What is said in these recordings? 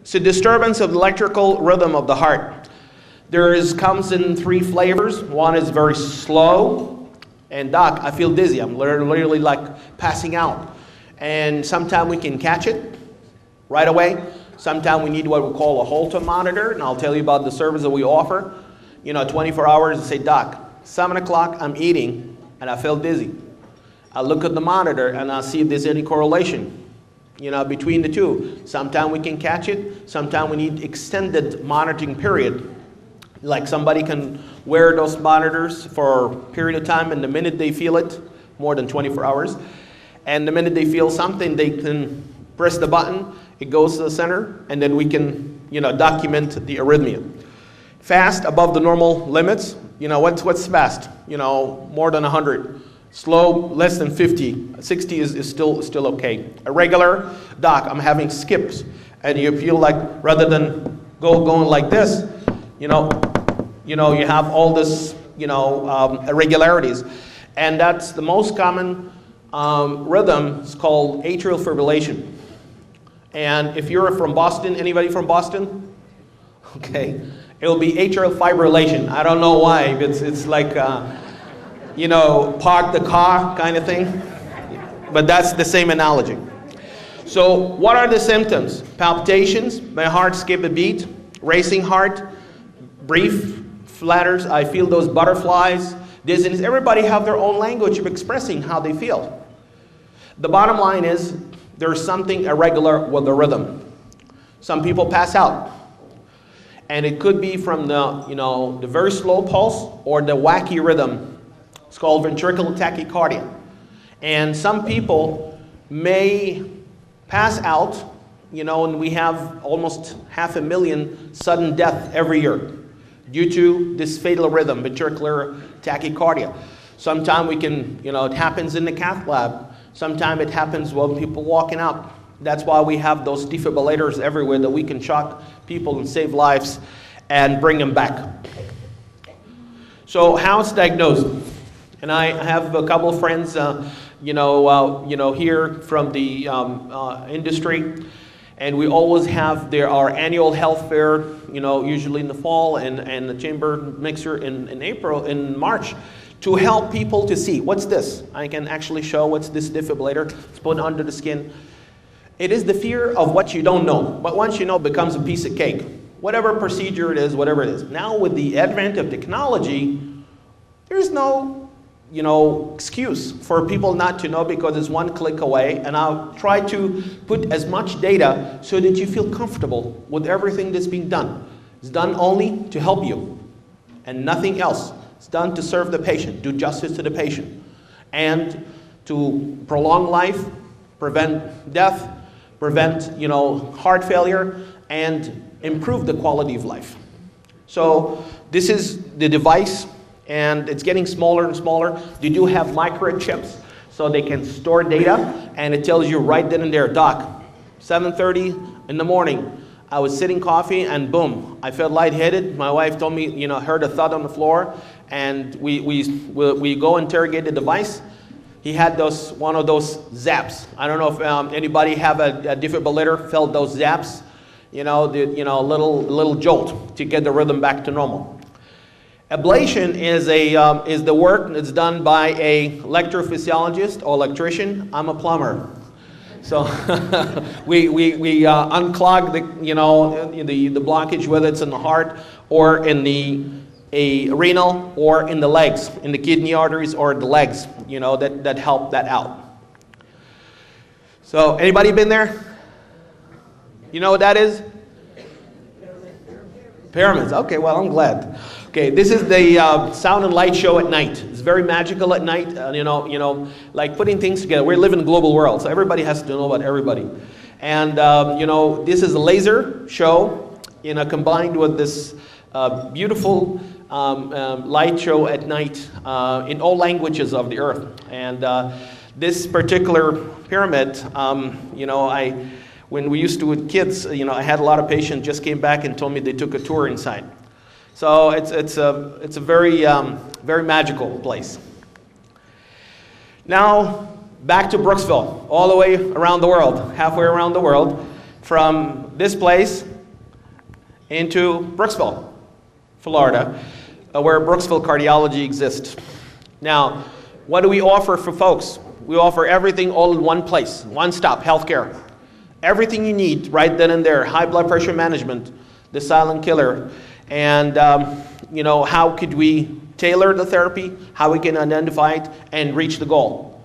It's a disturbance of the electrical rhythm of the heart. Comes in 3 flavors. One is very slow, and doc, I feel dizzy. I'm literally like passing out. And sometimes we can catch it right away. Sometimes we need what we call a Holter monitor, and I'll tell you about the service that we offer. 24 hours and say, doc, 7 o'clock I'm eating and I feel dizzy. I look at the monitor and I see if there's any correlation, between the two. Sometimes we can catch it. Sometimes we need extended monitoring period. Like somebody can wear those monitors for a period of time, and the minute they feel it, more than 24 hours, and the minute they feel something, they can press the button, it goes to the center, and then we can, document the arrhythmia. Fast, above the normal limits. What's fast? More than 100. Slow, less than 50. 60 is still okay. Irregular, doc, I'm having skips, and you feel like rather than going like this, you have all this, irregularities. And that's the most common rhythm. It's called atrial fibrillation. And if you're from Boston, anybody from Boston? Okay. It'll be atrial fibrillation. I don't know why. It's like, park the car kind of thing. But that's the same analogy. So what are the symptoms? Palpitations, my heart skip a beat, racing heart, brief flutters, I feel those butterflies, dizziness. Everybody have their own language of expressing how they feel. The bottom line is there's something irregular with the rhythm. Some people pass out. And it could be from the very slow pulse or the wacky rhythm. It's called ventricular tachycardia. And some people may pass out, and we have almost 500,000 sudden deaths every year due to this fatal rhythm, ventricular tachycardia. Sometimes we can, it happens in the cath lab. Sometimes it happens while people walking out. That's why we have those defibrillators everywhere that we can shock people and save lives and bring them back. So how it's diagnosed? And I have a couple of friends, here from the industry, and we always have our annual health fair, usually in the fall, and the chamber mixer in March, to help people to see what's this. I can actually show what's this defibrillator. It's put under the skin. It is the fear of what you don't know, but once you know, it becomes a piece of cake. Whatever procedure it is, whatever it is. Now with the advent of technology, there's no, excuse for people not to know, because it's one click away, and I'll try to put as much data so that you feel comfortable with everything that's being done. It's done only to help you and nothing else. It's done to serve the patient, do justice to the patient, and to prolong life, prevent death, prevent, heart failure, and improve the quality of life. So this is the device, and it's getting smaller and smaller. They do have microchips, so they can store data, and it tells you right then and there, doc, 7:30 in the morning, I was sitting coffee, and boom, I felt lightheaded. My wife told me, heard a thud on the floor, and we go interrogate the device. He had one of those zaps. I don't know if anybody have a defibrillator, felt those zaps, little jolt to get the rhythm back to normal. Ablation is the work that's done by a electrophysiologist or electrician. I'm a plumber. So we unclog the blockage, whether it's in the heart or in the renal or in the legs, in the kidney arteries or the legs, that help that out. So anybody been there? You know what that is? Pyramids. Okay, well, I'm glad. Okay, this is the sound and light show at night. It's very magical at night, like putting things together. We live in a global world, so everybody has to know about everybody. And, this is a laser show, combined with this beautiful light show at night in all languages of the earth. And this particular pyramid, when we used to with kids, I had a lot of patients just came back and told me they took a tour inside. So it's a very very magical place. Now back to Brooksville, all the way around the world, halfway around the world, from this place into Brooksville, Florida, where Brooksville Cardiology exists. Now, what do we offer for folks? We offer everything all in one place, one-stop healthcare. Everything you need right then and there, high blood pressure management, the silent killer, and you know, how could we tailor the therapy, how we can identify it, and reach the goal.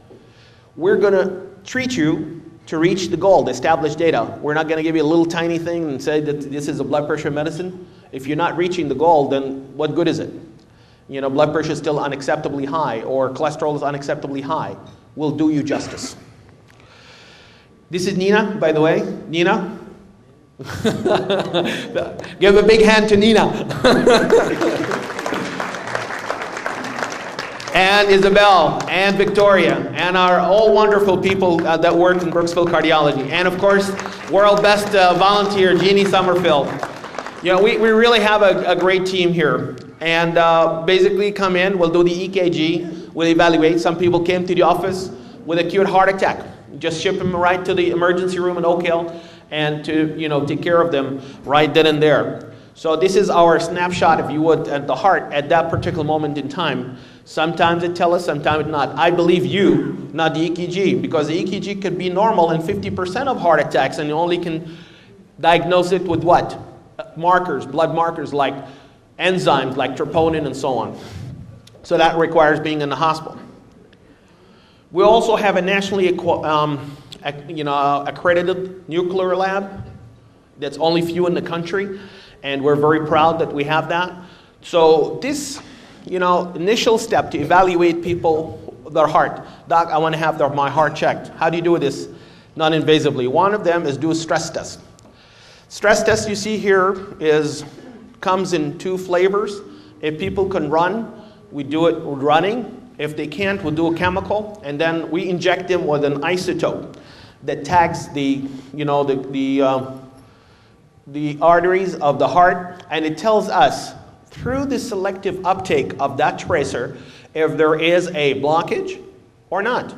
We're going to treat you to reach the goal, the established data. We're not going to give you a little tiny thing and say that this is a blood pressure medicine. If you're not reaching the goal, then what good is it? You know, blood pressure is still unacceptably high, or cholesterol is unacceptably high. We'll do you justice. This is Nina, by the way. Nina? Give a big hand to Nina. And Isabel, and Victoria, and our all wonderful people that work in Brooksville Cardiology. And of course, world best volunteer, Jeannie Summerfield. You know, we really have a great team here. And basically come in, we'll do the EKG, we'll evaluate. Some people came to the office with acute heart attack. Just ship them right to the emergency room in Oak Hill and to, you know, take care of them right then and there. So this is our snapshot, if you would, at the heart at that particular moment in time. Sometimes it tells us, sometimes it not. I believe you, not the EKG, because the EKG could be normal in 50% of heart attacks, and you only can diagnose it with what? Markers, blood markers like enzymes, like troponin and so on. So that requires being in the hospital. We also have a nationally accredited nuclear lab that's only few in the country, and we're very proud that we have that. So this, you know, initial step to evaluate people, their heart. Doc, I want to have my heart checked. How do you do this non-invasively? One of them is do a stress test. Stress test you see here comes in 2 flavors. If people can run, we do it running. If they can't, we'll do a chemical, and then we inject them with an isotope that tags the arteries of the heart, and it tells us through the selective uptake of that tracer if there is a blockage or not,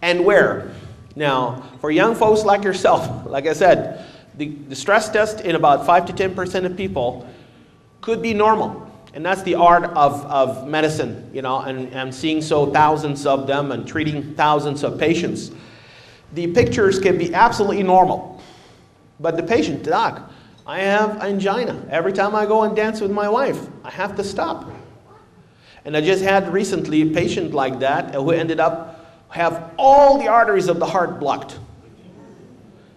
and where. Now, for young folks like yourself, like I said, the stress test in about 5 to 10% of people could be normal. And that's the art of medicine, you know, and seeing thousands of them and treating thousands of patients. The pictures can be absolutely normal. But the patient, doc, I have angina. Every time I go and dance with my wife, I have to stop. And I just had recently a patient like that who ended up have all the arteries of the heart blocked.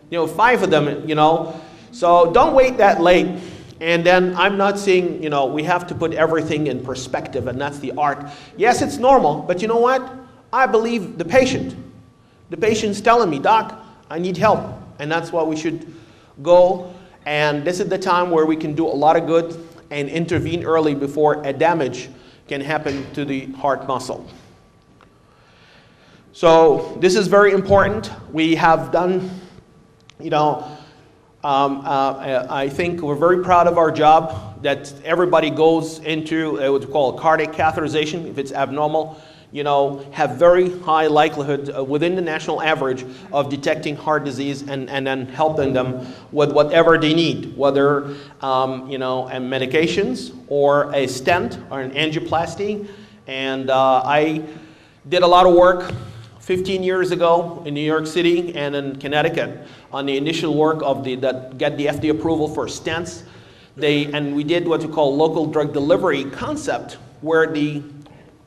You know, 5 of them, you know. So don't wait that late. And then I'm not saying, you know, we have to put everything in perspective, and that's the art. Yes, it's normal, but you know what? I believe the patient. The patient's telling me, doc, I need help. And that's why we should go. And this is the time where we can do a lot of good and intervene early before a damage can happen to the heart muscle. So this is very important. We have done, you know, I think we're very proud of our job that everybody goes into what's called cardiac catheterization. If it's abnormal, you know, have very high likelihood within the national average of detecting heart disease and then helping them with whatever they need, whether, you know, medications or a stent or an angioplasty. And I did a lot of work 15 years ago in New York City and in Connecticut on the initial work of that get the FDA approval for stents. And we did what we call local drug delivery concept, where the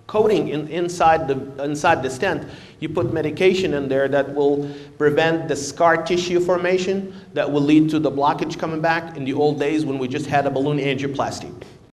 coating inside the stent, you put medication in there that will prevent the scar tissue formation that will lead to the blockage coming back in the old days when we just had a balloon angioplasty.